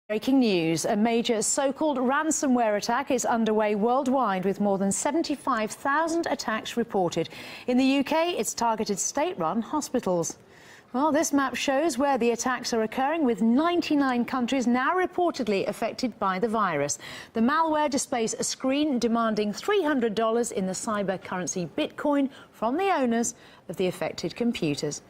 Breaking news, a major so-called ransomware attack is underway worldwide with more than 75,000 attacks reported. In the UK, it's targeted state-run hospitals. Well, this map shows where the attacks are occurring, with 99 countries now reportedly affected by the virus. The malware displays a screen demanding $300 in the cyber currency Bitcoin from the owners of the affected computers.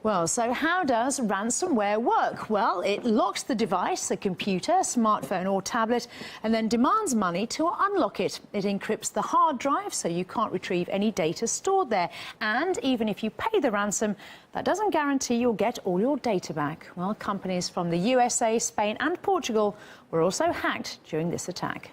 Well, so how does ransomware work? Well, it locks the device, a computer, smartphone or tablet, and then demands money to unlock it. It encrypts the hard drive so you can't retrieve any data stored there. And even if you pay the ransom, that doesn't guarantee you'll get all your data back. Well, companies from the USA, Spain and Portugal were also hacked during this attack.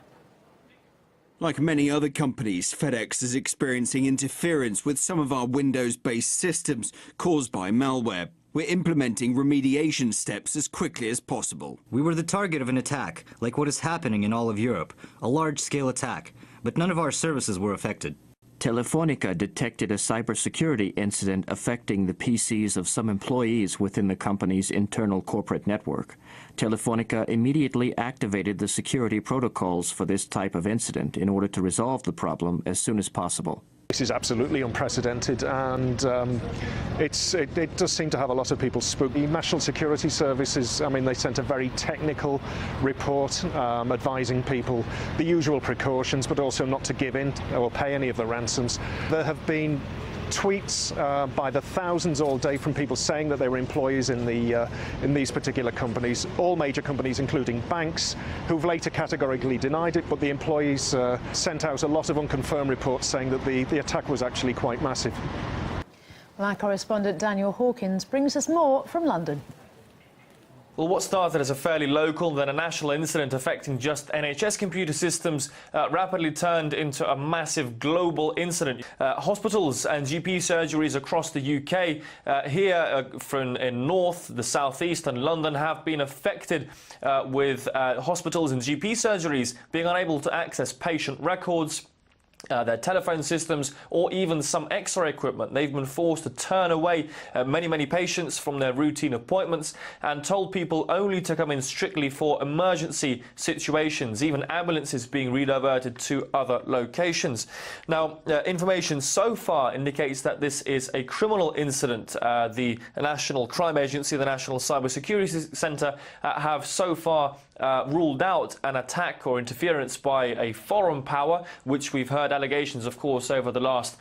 Like many other companies, FedEx is experiencing interference with some of our Windows-based systems caused by malware. We're implementing remediation steps as quickly as possible. We were the target of an attack, like what is happening in all of Europe, a large-scale attack, but none of our services were affected. Telefonica detected a cybersecurity incident affecting the PCs of some employees within the company's internal corporate network. Telefonica immediately activated the security protocols for this type of incident in order to resolve the problem as soon as possible. This is absolutely unprecedented, and it does seem to have a lot of people spooked. The National Security Services, I mean, they sent a very technical report advising people the usual precautions, but also not to give in or pay any of the ransoms. There have been tweets by the thousands all day from people saying that they were employees in these particular companies, all major companies including banks, who've later categorically denied it, but the employees sent out a lot of unconfirmed reports saying that the attack was actually quite massive. Well, our correspondent Daniel Hawkins brings us more from London. Well, what started as a fairly local, then a national incident affecting just NHS computer systems rapidly turned into a massive global incident. Hospitals and GP surgeries across the UK, in North, the South East and London have been affected with hospitals and GP surgeries being unable to access patient records, their telephone systems or even some X-ray equipment. They've been forced to turn away many patients from their routine appointments and told people only to come in strictly for emergency situations, even ambulances being rediverted to other locations. Now, information so far indicates that this is a criminal incident. The National Crime Agency, the National Cybersecurity Centre have so far ruled out an attack or interference by a foreign power, which we've heard allegations, of course, over the last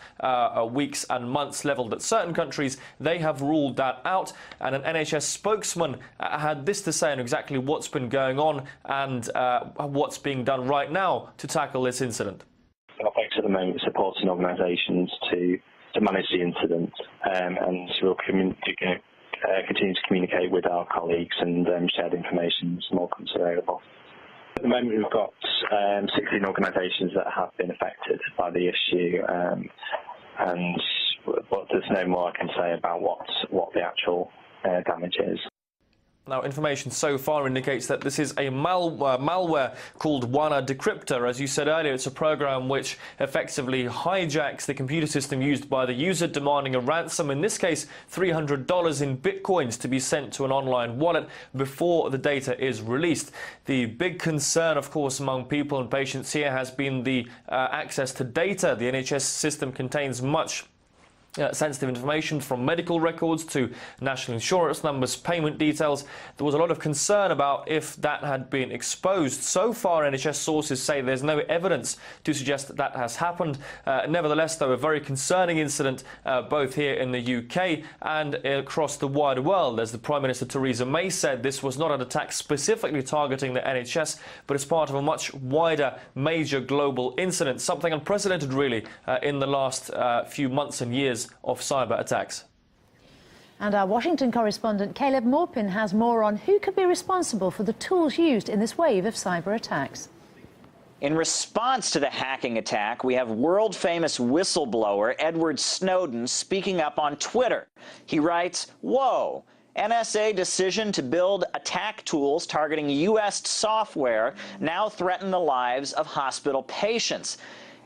weeks and months levelled at certain countries. They have ruled that out, and an NHS spokesman had this to say on exactly what's been going on and what's being done right now to tackle this incident. FedEx at the moment supporting organisations to manage the incident, and we'll continue to communicate with our colleagues and share the information as more comes available. At the moment, we've got 16 organisations that have been affected by the issue, but there's no more I can say about what the actual damage is. Now, information so far indicates that this is a malware called WANA Decryptor. As you said earlier, it's a program which effectively hijacks the computer system used by the user, demanding a ransom, in this case $300 in bitcoins, to be sent to an online wallet before the data is released. The big concern, of course, among people and patients here has been the access to data. The NHS system contains much sensitive information, from medical records to national insurance numbers, payment details. There was a lot of concern about if that had been exposed. So far, NHS sources say there's no evidence to suggest that that has happened. Nevertheless, though, a very concerning incident both here in the UK and across the wider world. As the Prime Minister Theresa May said, this was not an attack specifically targeting the NHS, but it's part of a much wider, major global incident, something unprecedented really in the last few months and years of cyber attacks. And our Washington correspondent Caleb Morpin has more on who could be responsible for the tools used in this wave of cyber attacks. In response to the hacking attack, we have world-famous whistleblower Edward Snowden speaking up on Twitter. He writes, "Whoa, NSA decision to build attack tools targeting U.S. software now threaten the lives of hospital patients."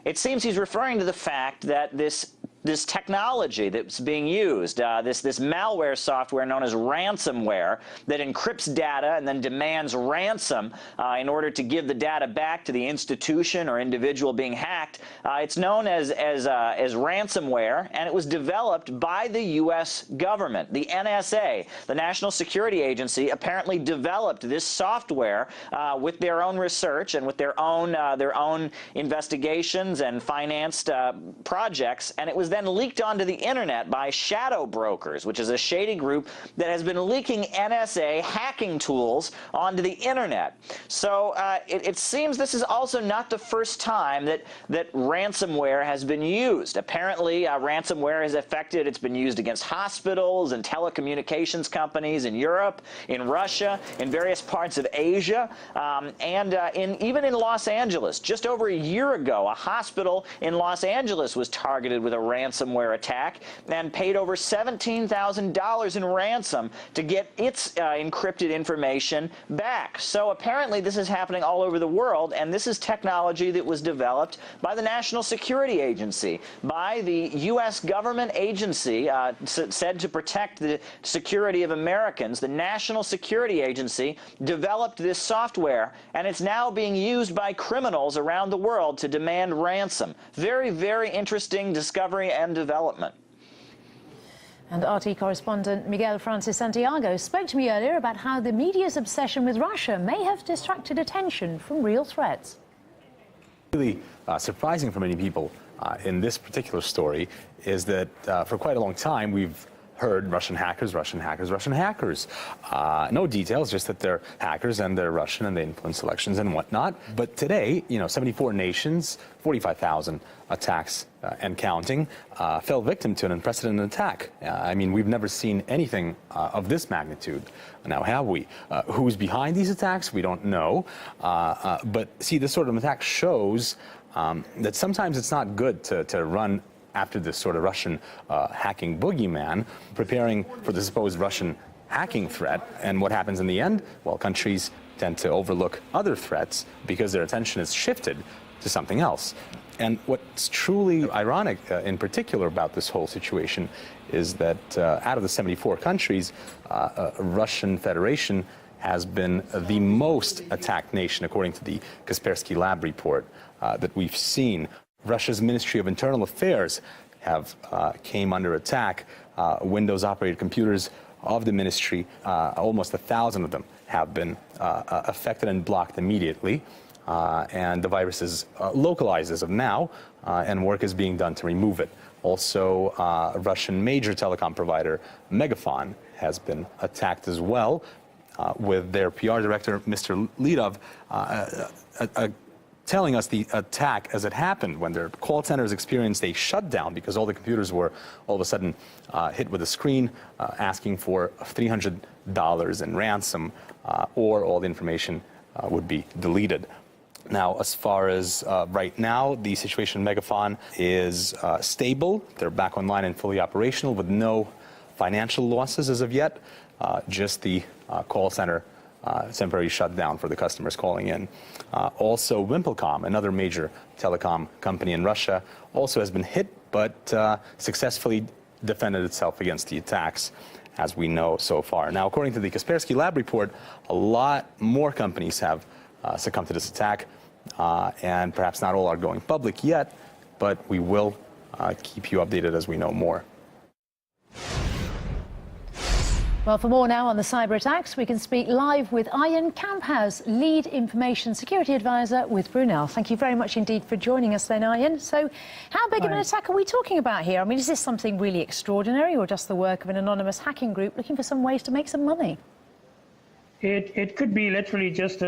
It seems he's referring to the fact that this this technology that's being used, this malware software known as ransomware that encrypts data and then demands ransom in order to give the data back to the institution or individual being hacked. It's known as ransomware, and it was developed by the U.S. government. The NSA, the National Security Agency, apparently developed this software with their own research and with their own investigations and financed projects, and it was then leaked onto the internet by shadow brokers, which is a shady group that has been leaking NSA hacking tools onto the internet. So it seems this is also not the first time that ransomware has been used. Apparently, ransomware has affected, it's been used against hospitals and telecommunications companies in Europe, in Russia, in various parts of Asia, and even in Los Angeles. Just over a year ago, a hospital in Los Angeles was targeted with a ransomware attack and paid over $17,000 in ransom to get its encrypted information back. So apparently this is happening all over the world, and this is technology that was developed by the National Security Agency, by the U.S. government agency said to protect the security of Americans. The National Security Agency developed this software, and it's now being used by criminals around the world to demand ransom. Very, very interesting discovery and development. And RT correspondent Miguel Francis Santiago spoke to me earlier about how the media's obsession with Russia may have distracted attention from real threats. Really surprising for many people in this particular story is that for quite a long time we've heard Russian hackers, Russian hackers, Russian hackers. No details, just that they're hackers and they're Russian and they influence elections and whatnot. But today, 74 nations, 45,000 attacks and counting, fell victim to an unprecedented attack. I mean, we've never seen anything of this magnitude. Now, have we? Who's behind these attacks? We don't know. But see, this sort of attack shows that sometimes it's not good to run after this sort of Russian hacking boogeyman, preparing for the supposed Russian hacking threat. And what happens in the end? Well, countries tend to overlook other threats because their attention is shifted to something else. And what's truly ironic in particular about this whole situation is that out of the 74 countries, Russian Federation has been the most attacked nation, according to the Kaspersky Lab report that we've seen. Russia's Ministry of Internal Affairs came under attack. Windows-operated computers of the ministry, almost 1,000 of them have been affected and blocked immediately. And the virus is localized as of now, and work is being done to remove it. Also, a Russian major telecom provider, Megaphone, has been attacked as well, with their PR director, Mr. Lidov, telling us the attack as it happened when their call centers experienced a shutdown because all the computers were all of a sudden hit with a screen asking for $300 in ransom, or all the information would be deleted. Now, as far as right now, the situation in Megaphone is stable. They're back online and fully operational with no financial losses as of yet, just the call center temporary shutdown for the customers calling in. Also, Wimpelcom, another major telecom company in Russia, also has been hit, but successfully defended itself against the attacks, as we know so far. Now, according to the Kaspersky Lab report, a lot more companies have succumbed to this attack, and perhaps not all are going public yet, but we will keep you updated as we know more. Well, for more now on the cyber attacks, we can speak live with Ian Camphouse, Lead Information Security Advisor with Brunel. Thank you very much indeed for joining us then, Ian. So how big of an attack are we talking about here? I mean, is this something really extraordinary or just the work of an anonymous hacking group looking for some ways to make some money? It could be literally just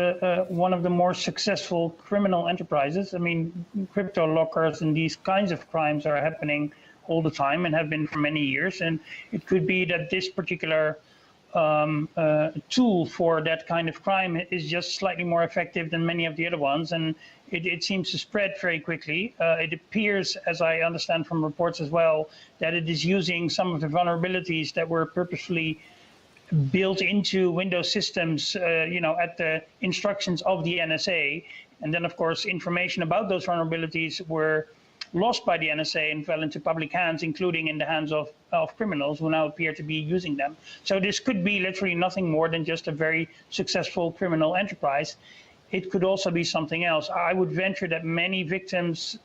one of the more successful criminal enterprises. I mean, crypto lockers and these kinds of crimes are happening all the time and have been for many years. And it could be that this particular tool for that kind of crime is just slightly more effective than many of the other ones. And it seems to spread very quickly. It appears, as I understand from reports as well, that it is using some of the vulnerabilities that were purposefully built into Windows systems, at the instructions of the NSA. And then, of course, information about those vulnerabilities were lost by the NSA and fell into public hands, including in the hands of criminals who now appear to be using them. So this could be literally nothing more than just a very successful criminal enterprise. It could also be something else. I would venture that many victims,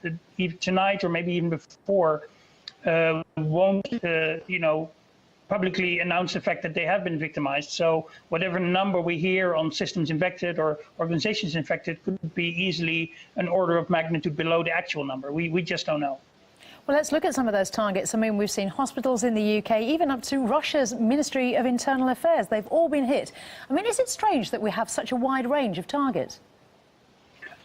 tonight or maybe even before, won't, publicly announce the fact that they have been victimized. So whatever number we hear on systems infected or organizations infected could be easily an order of magnitude below the actual number. We just don't know. Well, let's look at some of those targets. I mean, we've seen hospitals in the UK, even up to Russia's Ministry of Internal Affairs. They've all been hit. I mean, is it strange that we have such a wide range of targets?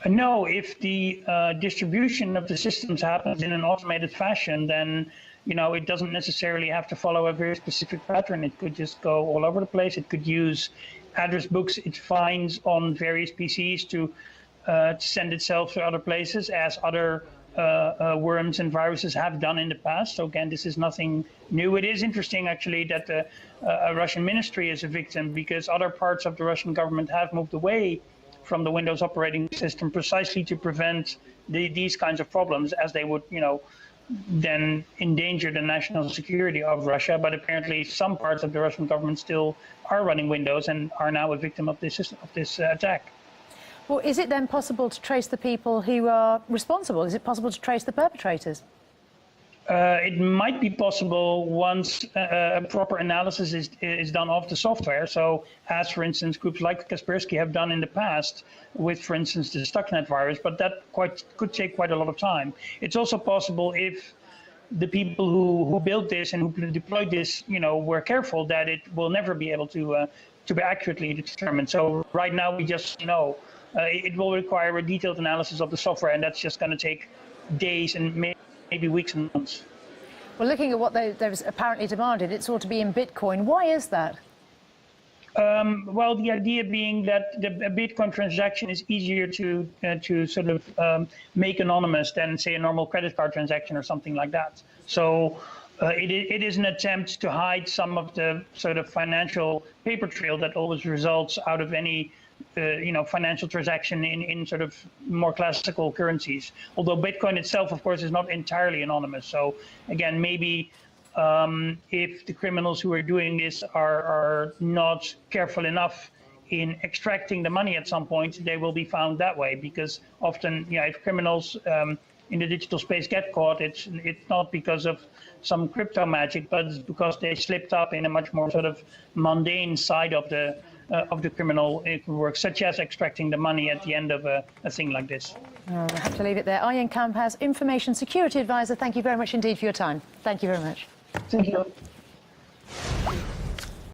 No, if the distribution of the systems happens in an automated fashion, then it doesn't necessarily have to follow a very specific pattern. It could just go all over the place. It could use address books it finds on various PCs to send itself to other places, as other worms and viruses have done in the past. So again, this is nothing new. It is interesting, actually, that the Russian ministry is a victim, because other parts of the Russian government have moved away from the Windows operating system precisely to prevent these kinds of problems, as they would, then endanger the national security of Russia. But apparently some parts of the Russian government still are running Windows and are now a victim of this attack. Well, is it then possible to trace the people who are responsible? Is it possible to trace the perpetrators? It might be possible once a proper analysis is done of the software. So, as for instance, groups like Kaspersky have done in the past with, for instance, the Stuxnet virus, but that could take quite a lot of time. It's also possible, if the people who built this and who deployed this, were careful, that it will never be able to be accurately determined. So right now we just know it will require a detailed analysis of the software, and that's just going to take days and maybe weeks and months. Well, looking at what they've apparently demanded, it's ought to be in Bitcoin. Why is that? Well, the idea being that a Bitcoin transaction is easier to sort of make anonymous than, say, a normal credit card transaction or something like that. So it is an attempt to hide some of the sort of financial paper trail that always results out of any financial transaction in sort of more classical currencies. Although Bitcoin itself, of course, is not entirely anonymous. So again, maybe if the criminals who are doing this are not careful enough in extracting the money at some point, they will be found that way. Because often, if criminals in the digital space get caught, it's not because of some crypto magic, but it's because they slipped up in a much more sort of mundane side of the criminal work, such as extracting the money at the end of a thing like this. Oh, I have to leave it there. Arjen Kamp, Information Security Advisor, thank you very much indeed for your time. Thank you very much. Thank you.